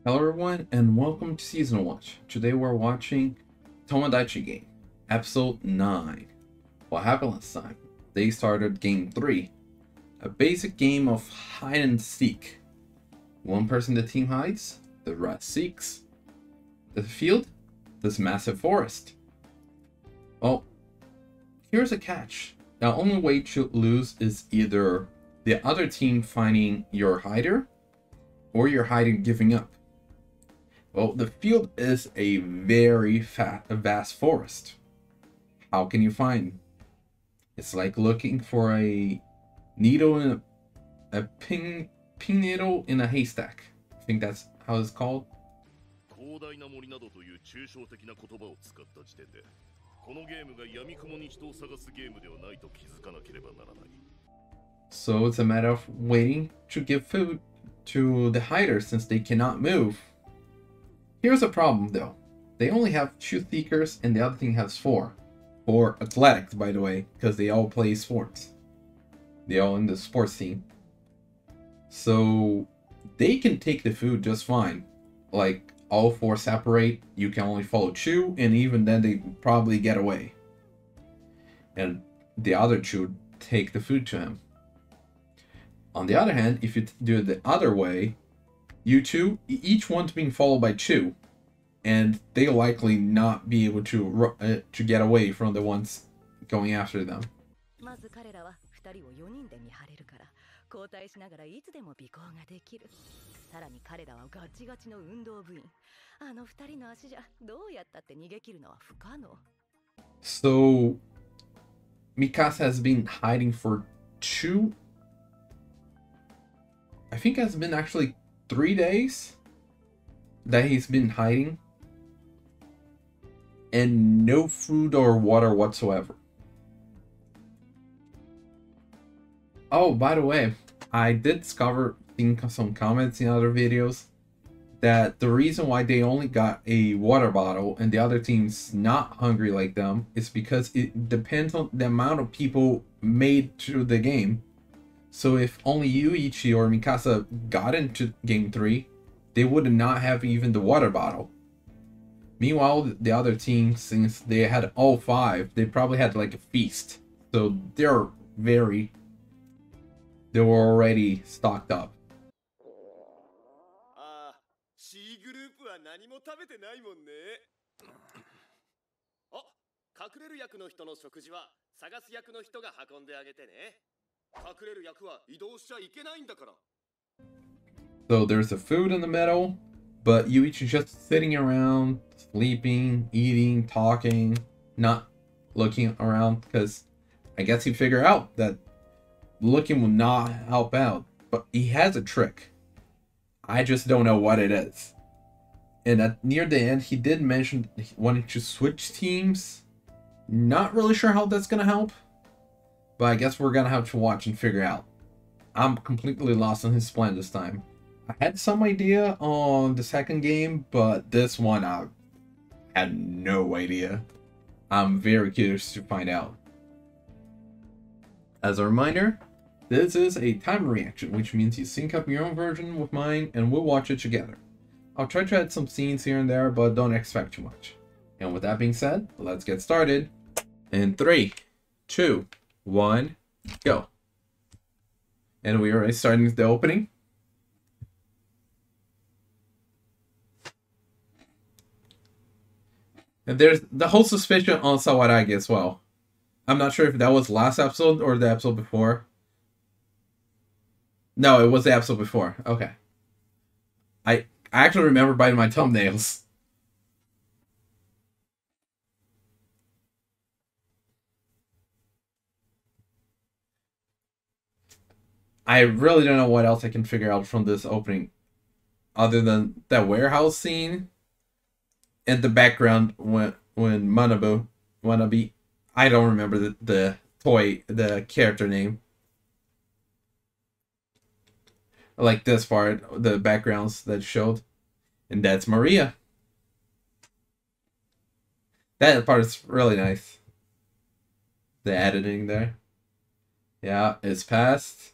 Hello everyone and welcome to Season Watch. Today we're watching Tomodachi Game, Episode 9. What happened last time? They started Game 3, a basic game of hide and seek. One person in the team hides, the rest seeks. The field? This massive forest. Well, here's a catch. The only way to lose is either the other team finding your hider or your hider giving up. Well, the field is a very vast forest. How can you find? It's like looking for a needle in a pin needle in a haystack. I think that's how it's called. So it's a matter of waiting to give food to the hiders since they cannot move. Here's a problem though. They only have 2 seekers and the other team has 4. 4 athletics, by the way, because they all play sports. They all in the sports team. So they can take the food just fine. Like all 4 separate, you can only follow 2, and even then they probably get away. And the other 2 take the food to him. On the other hand, if you do it the other way, you two, each one's being followed by 2, and they'll likely not be able to get away from the ones going after them. So Mikasa has been hiding for 2, I think it has been actually 3 days that he's been hiding, and no food or water whatsoever. Oh, by the way, I did discover in some comments in other videos that the reason why they only got a water bottle and the other team's not hungry like them is because it depends on the amount of people made through the game. So if only Yuichi or Mikasa got into Game 3, they would not have even the water bottle. Meanwhile, the other team, since they had all 5, they probably had like a feast. So they were already stocked up. So there's the food in the middle, but Yuichi's just sitting around, sleeping, eating, talking, not looking around, because I guess he figured out that looking will not help out. But he has a trick. I just don't know what it is. And near the end, he did mention wanting to switch teams. Not really sure how that's going to help, but I guess we're going to have to watch and figure out. I'm completely lost on his plan this time. I had some idea on the second game, but this one I had no idea. I'm very curious to find out. As a reminder, this is a timer reaction, which means you sync up your own version with mine and we'll watch it together. I'll try to add some scenes here and there, but don't expect too much. And with that being said, let's get started. In 3, 2, 1, go. And we are already starting the opening. And there's the whole suspicion on Sawaragi as well. I'm not sure if that was last episode or the episode before. No, it was the episode before. Okay. I actually remember biting my thumbnails. I really don't know what else I can figure out from this opening other than that warehouse scene and the background when Manabe, I don't remember the character name. Like this part, the backgrounds that showed, and that's Maria. That part is really nice. The editing there. Yeah, it's past.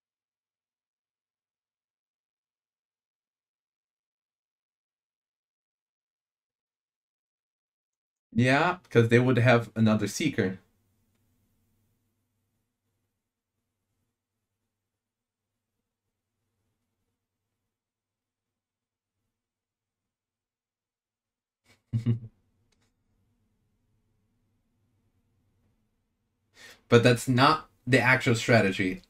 Yeah, because they would have another seeker. But that's not the actual strategy.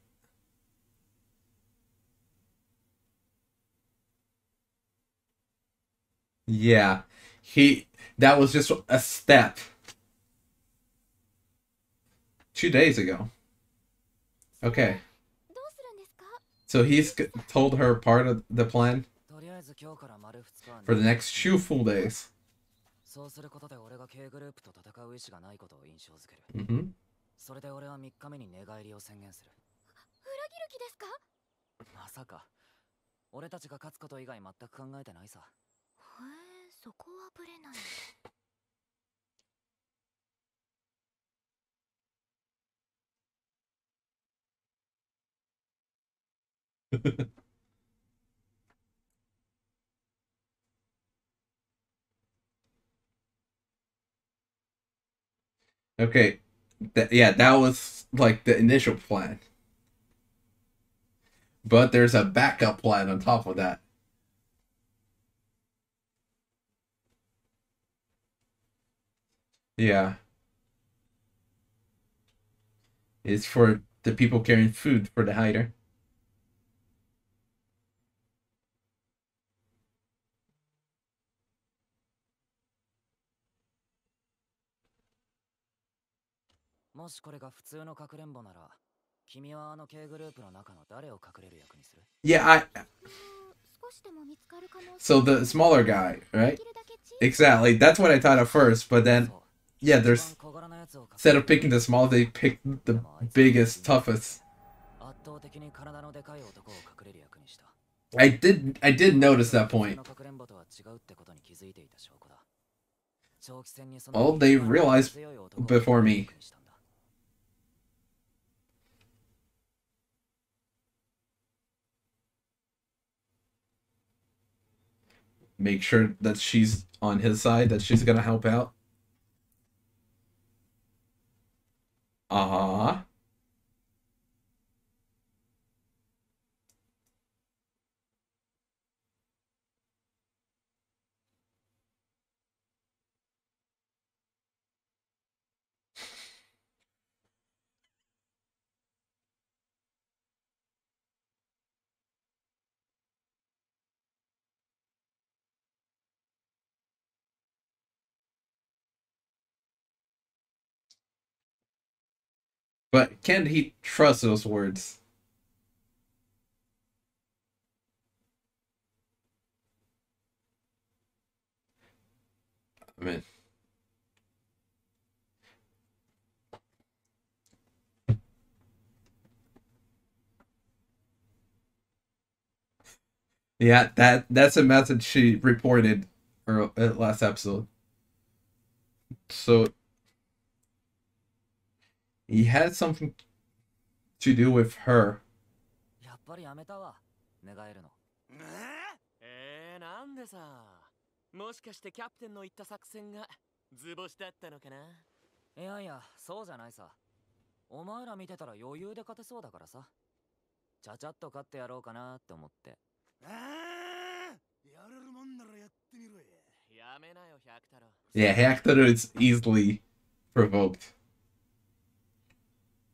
Yeah. He that was just a step 2 days ago. Okay. So he's told her part of the plan for the next 2 full days. Mm-hmm. それで俺は3日目に寝返りを宣言する。裏切る気ですか？まさか。俺たちが勝つこと以外全く考えてないさ。へえ、そこはブレないんだ。Okay. Yeah, that was like the initial plan. But there's a backup plan on top of that. Yeah. It's for the people carrying food for the hider. Yeah, I so the smaller guy, right? Exactly. That's what I thought at first, but then yeah, there's instead of picking the small, they picked the biggest, toughest. I did notice that point. Well, they realized before me. Make sure that she's on his side, that she's gonna help out. Ah, but can he trust those words? I mean, yeah, that's a message she reported or last episode. So he had something to do with her. やっぱりやめたわ。寝返るの。なんでさ。もしかしてキャプテンの言った作戦が図星だったのかな。いやいや、そうじゃないさ。お前ら見てたら余裕で勝てそうだからさ。ちゃちゃっと勝ってやろうかなって思って。やれるもんならやってみろや。やめなよ、百太郎。Yeah, Hector is easily provoked.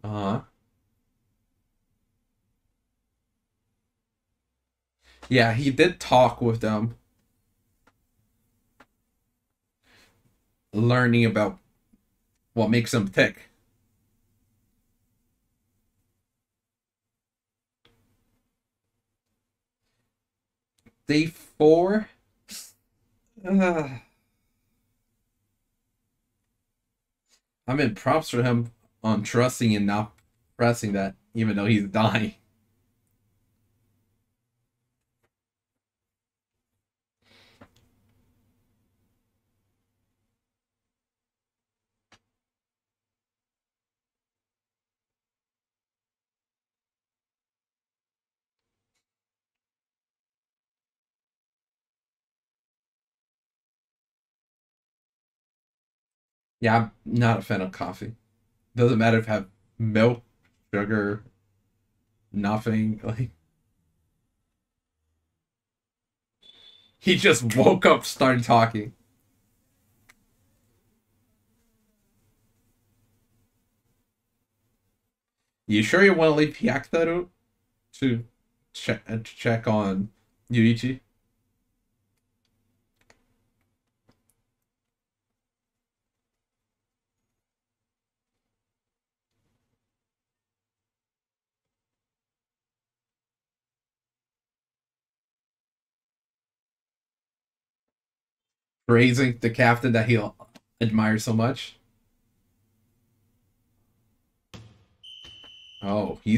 Uh huh. Yeah, he did talk with them, learning about what makes them tick. Day 4. I mean, props for him on trusting and not pressing that, even though he's dying. Yeah, I'm not a fan of coffee. Doesn't matter if I have milk, sugar, nothing. Like he just woke up, started talking. You sure you want to leave Hyakuta to check on Yuichi? Praising the captain that he admires so much. Oh, he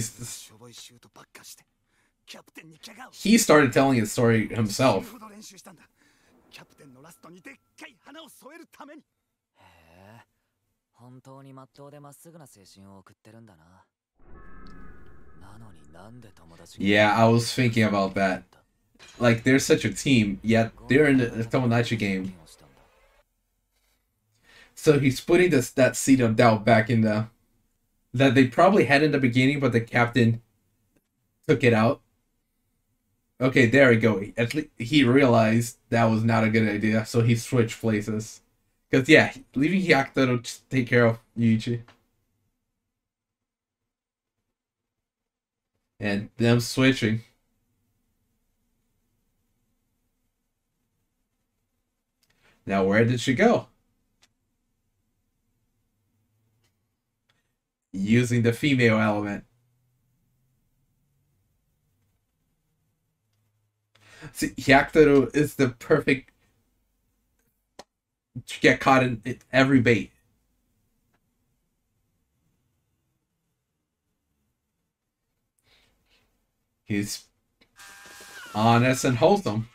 started telling his story himself. Yeah, I was thinking about that. Like, they're such a team, yet they're in the Tomodachi game. So he's putting that seed of doubt back in the that they probably had in the beginning, but the captain took it out. Okay, there we go. At least he realized that was not a good idea, so he switched places. Because yeah, leaving Hyakuta to take care of Yuichi, and them switching. Now where did she go? Using the female element. See, Hyakuta is the perfect to get caught in every bait. He's honest and wholesome.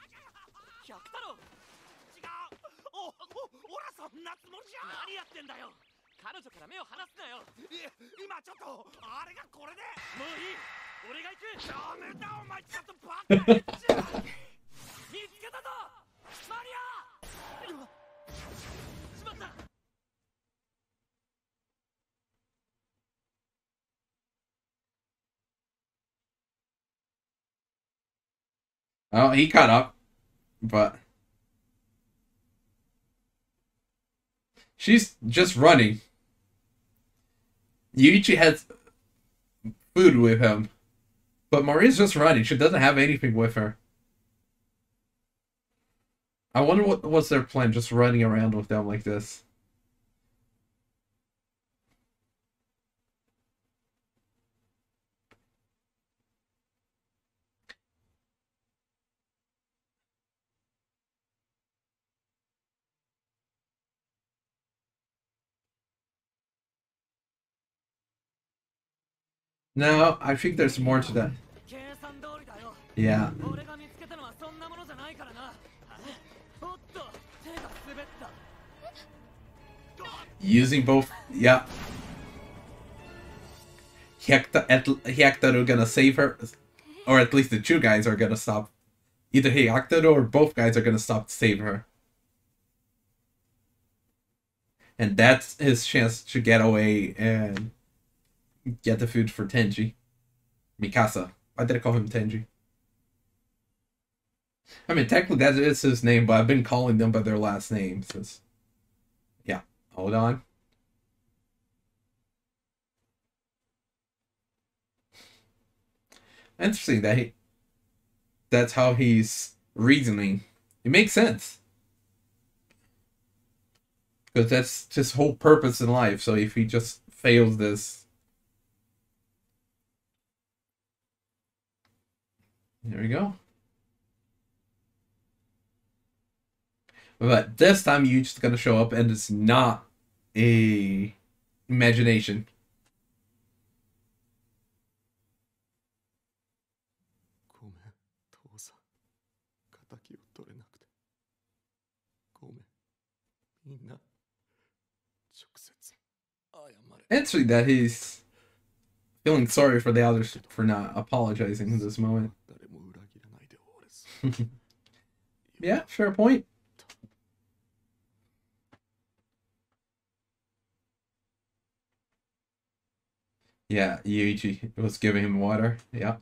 Oh, he caught up, but she's just running. Yuichi has food with him, but Maria's just running. She doesn't have anything with her. I wonder what was their plan, just running around with them like this. No, I think there's more to that. Yeah. Using both, yeah. Hyakuta are gonna save her, or at least the two guys are gonna stop. Either Hyakuta or both guys are gonna stop to save her. And that's his chance to get away and get the food for Tenji. Mikasa. Why did I call him Tenji? I mean, technically that is his name, but I've been calling them by their last name since. Yeah, hold on. Interesting that that's how he's reasoning. It makes sense. Because that's his whole purpose in life. So if he just fails this. There we go. But this time you're just gonna show up and it's not a imagination. Interesting that he's feeling sorry for the others for not apologizing in this moment. Yeah, fair point. Yeah, Yuichi was giving him water. Yeah.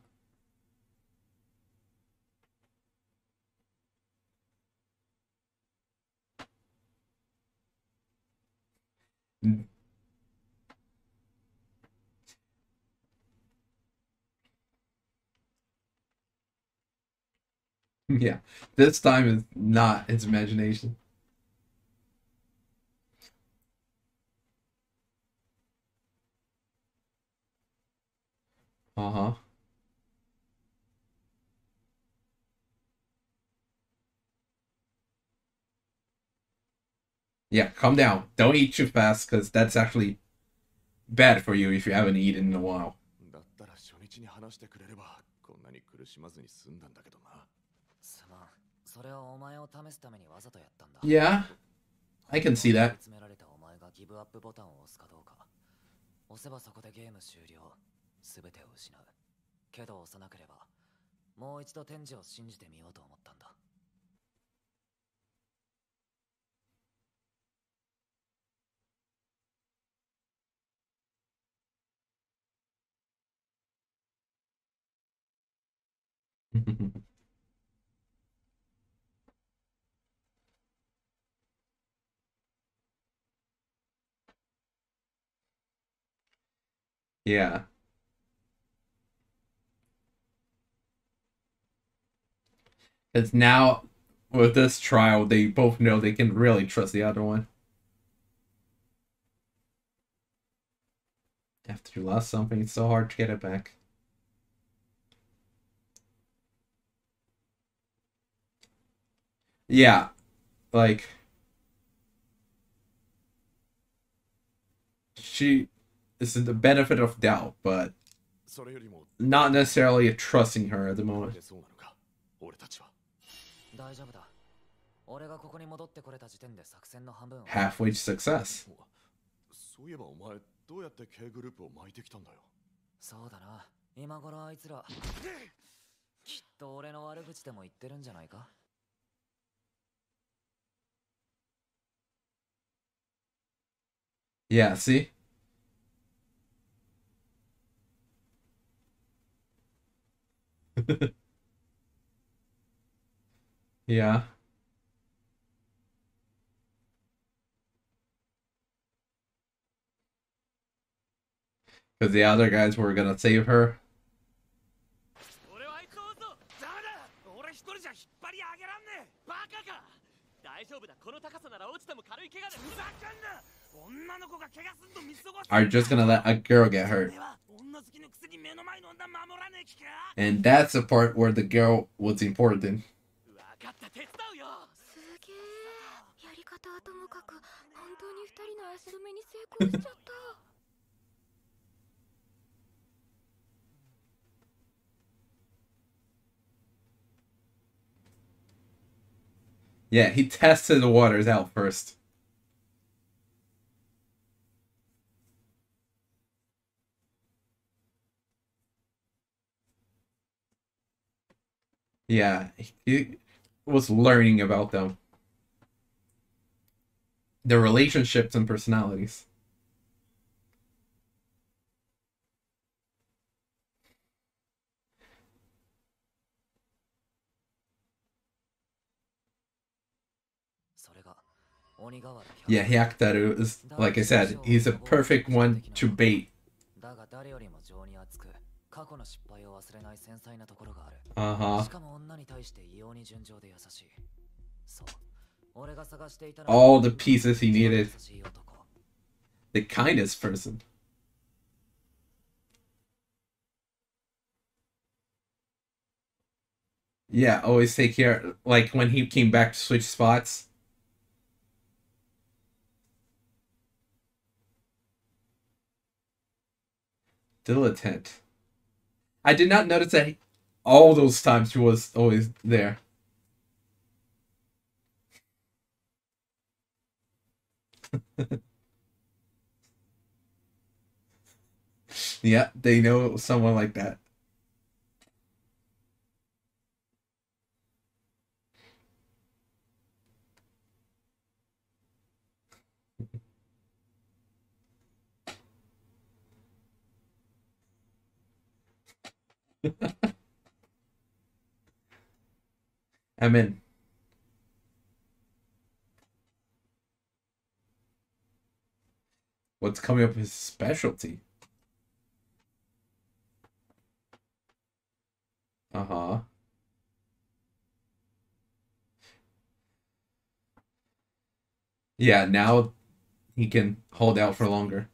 Yeah. This time is not his imagination. Uh-huh. Yeah, calm down. Don't eat too fast, because that's actually bad for you if you haven't eaten in a while. だったら初日に話してくれればこんなに苦しまずに済んだんだけどな。すまん。それはお前を試すためにわざとやったんだ。Yeah, I can see that. 詰められたお前がギブアップボタンを押すかどうか。押せばそこでゲーム終了。すべてを失う。けど押さなければ、もう一度天智を信じてみようと思ったんだ。Yeah. It's now with this trial, they both know they can really trust the other one. After you lost something, it's so hard to get it back. Yeah, like she is the benefit of doubt, but それよりも not necessarily trusting her at the moment. 出そうなのか俺たちは。大丈夫だ。俺がここに戻ってこれた時点で作戦の半分を。Halfway to success. そういえばお前どうやって K グループを巻いてきたんだよ。そうだな。今頃あいつらきっと俺の悪口でも言ってるんじゃないか。Yeah, see? Yeah. Because the other guys were gonna save her. 俺はあいつを撃つぞ。ダメだ。俺一人じゃ引っ張り上げらんねえ。バカか。大丈夫だ。この高さなら落ちても軽い怪我で。ふざけんな。女の子が怪我すんと見過ごす。Are just gonna let a girl get hurt. And that's the part where the girl was important. わかった。手伝うよ。すげえ。やり方はともかく本当に二人の足止めに成功しちゃった。Yeah, he tested the waters out first. Yeah, he was learning about them. Their relationships and personalities. Yeah, Hyakutaru is, like I said, he's a perfect one to bait. Uh-huh. All the pieces he needed. The kindest person. Yeah, always take care. Like when he came back to switch spots. Dilettante. I did not notice that all those times he was always there. Yeah, they know someone like that. I'm in. What's coming up his specialty? Uh-huh. Yeah, now he can hold out for longer.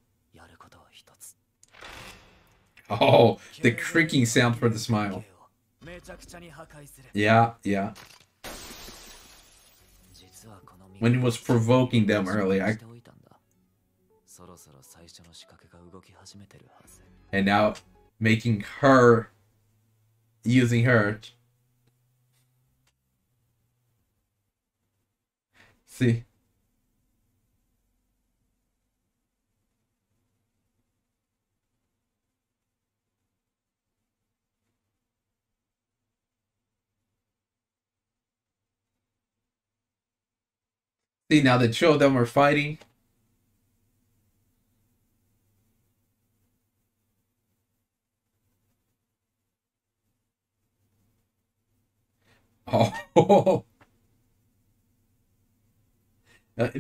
Oh, the creaking sound for the smile. Yeah, yeah. When he was provoking them earlier. And now making her, using her. See? See, now the two of them are fighting. Oh,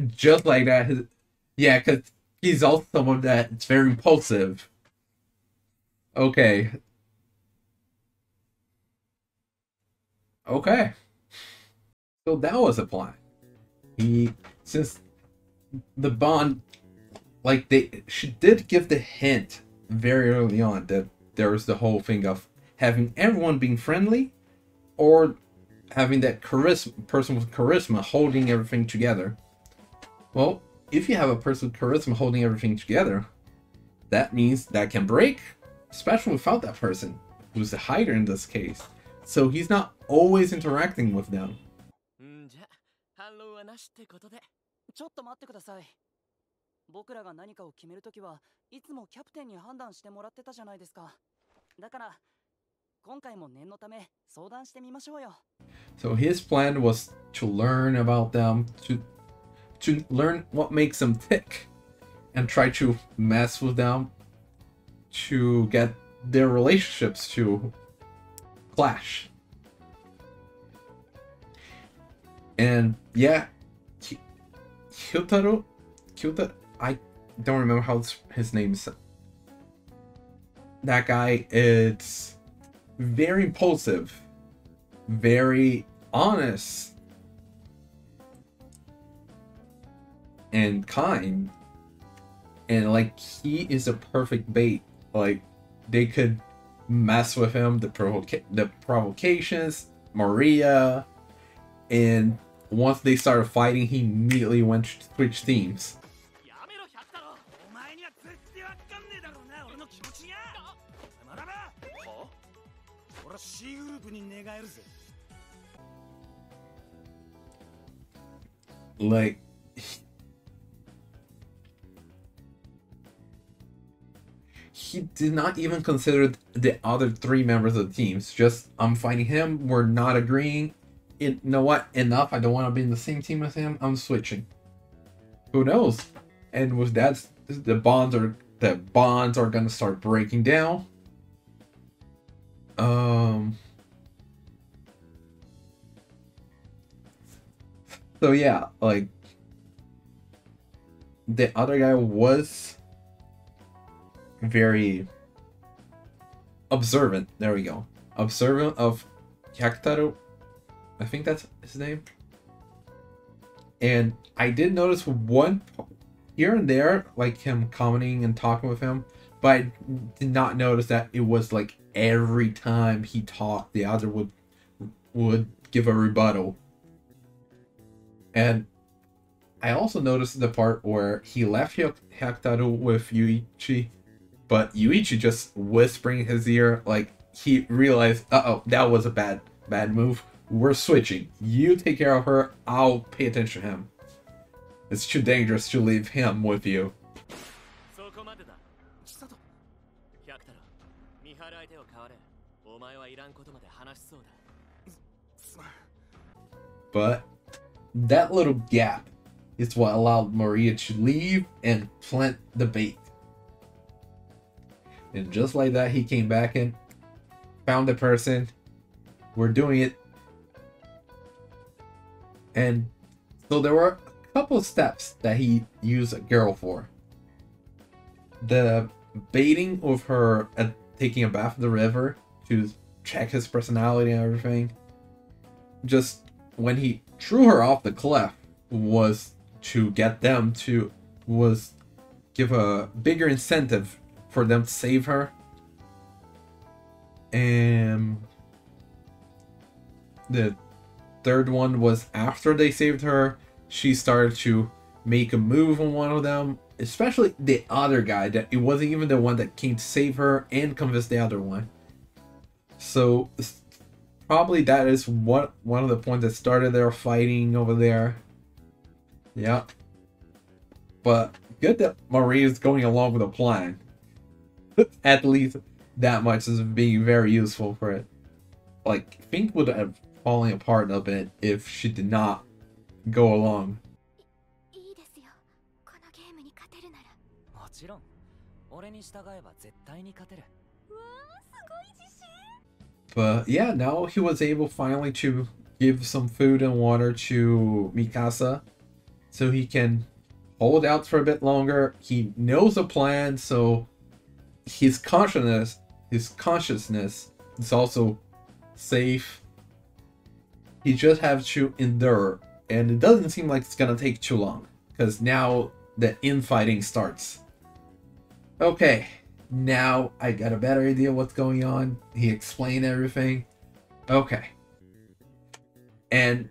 just like that. Yeah, because he's also someone that's very impulsive. Okay. Okay. So that was a plan. Since the bond, like she did give the hint very early on that there was the whole thing of having everyone being friendly, or having that person with charisma holding everything together. Well, if you have a person with charisma holding everything together, that means that can break, especially without that person, who's the hider in this case. So he's not always interacting with them. 反論はなしってことで。ちょっと待ってください。僕らが何かを決めるときはいつもキャプテンに判断してもらってたじゃないですか。だから今回も念のため相談してみましょうよ。So his plan was to learn about them, to learn what makes them tick, and try to mess with them to get their relationships to clash. And yeah, Kyotaro, I don't remember how his name is. That guy is very impulsive, very honest, and kind. And like, he is a perfect bait. Like, they could mess with him, the provocations, Maria, and once they started fighting, he immediately went to switch teams. Like, he did not even consider the other three members of the teams. Just, I'm fighting him, we're not agreeing. You know what? Enough. I don't want to be in the same team as him. I'm switching. Who knows? And with that, the bonds are gonna start breaking down. So yeah, like, the other guy was very observant. There we go. Observant of Hyakuta. I think that's his name. And I did notice one here and there, like him commenting and talking with him, but I did not notice that it was like every time he talked, the other would give a rebuttal. And I also noticed the part where he left Hyakuta with Yuichi, but Yuichi just whispering in his ear, like he realized, uh-oh, that was a bad move. We're switching. You take care of her, I'll pay attention to him. It's too dangerous to leave him with you. But that little gap is what allowed Maria to leave and plant the bait. And just like that, he came back in. found the person. We're doing it. And so there were a couple of steps that he used a girl for. The baiting of her at taking a bath in the river to check his personality and everything. Just when he threw her off the cliff was to get them to give a bigger incentive for them to save her. And the third one was after they saved her, she started to make a move on one of them, especially the other guy, that it wasn't even the one that came to save her and convince the other one. So probably that is one of the points that started their fighting over there. Yeah. But good that Marie is going along with the plan. At least that much is being very useful for it. Like, Fink would have fallen apart a bit if she did not go along. いいですよ。このゲームに勝てるなら。もちろん俺に従えば絶対に勝てる。わあ、すごい自信。But yeah, now he was able finally to give some food and water to Mikasa so he can hold out for a bit longer. He knows the plan, so his consciousness is also safe. He just has to endure, and it doesn't seem like it's gonna take too long because now the infighting starts. Okay, now I got a better idea what's going on. He explained everything. Okay. And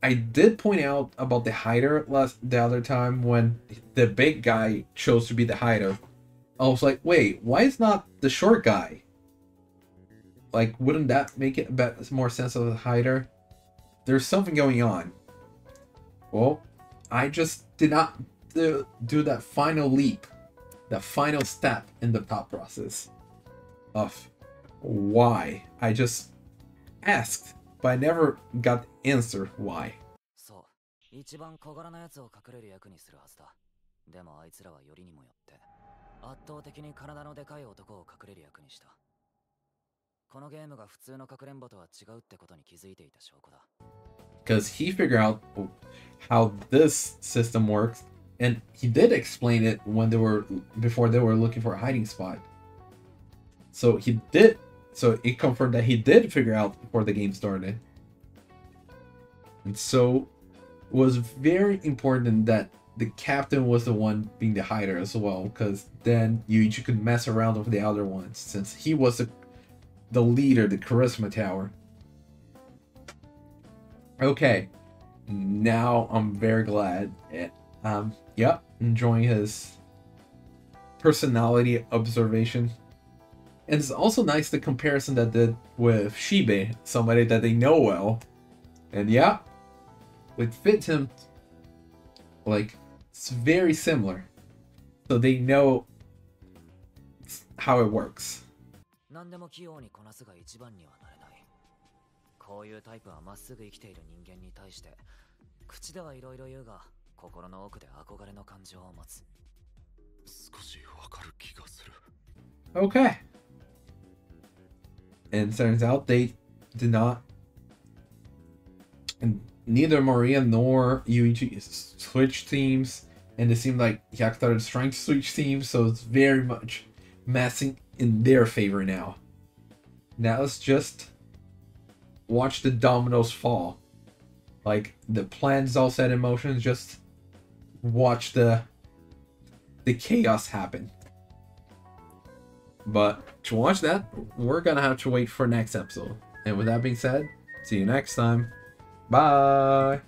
I did point out about the hider the other time when the big guy chose to be the hider. I was like, wait, why is not the short guy? Like, wouldn't that make it a bit more sense of the hider? There's something going on. Well, I just did not do that final leap, that final step in the thought process of why. I just asked, but I never got the answer why. そう、一番小柄なやつを隠れる役にするはずだ。でもあいつらはよりにもよって圧倒的に体のでかい男を隠れる役にした。このゲームが普通のかくれんぼとは違うってことに気づいていた証拠だ。Because he figured out how this system works, and he did explain it when before they were looking for a hiding spot. So it confirmed that he did figure out before the game started. And so it was very important that the captain was the one being the hider as well, because then Yuichi could mess around with the other ones, since he was the leader, the charisma tower. Okay, now I'm very glad. Yep, enjoying his personality observation. And it's also nice the comparison that did with Shibe, somebody that they know well. And yeah, it fits him. Like, it's very similar. So they know how it works. 何でも器用にこなすが一番にはなれない。こういうタイプはまっすぐ生きている人間に対して口ではいろいろ言うが心の奥で憧れの感情を持つ。少しわかる気がする。Okay. And it turns out they did not. And neither Maria nor Yuichi switched teams. And it seemed like Hyakutaro is trying to switch teams, so it's very much messing in their favor now. Now let's just watch the dominoes fall. Like, the plan's all set in motion, just watch the chaos happen. But to watch that, we're gonna have to wait for next episode. And with that being said, see you next time. Bye!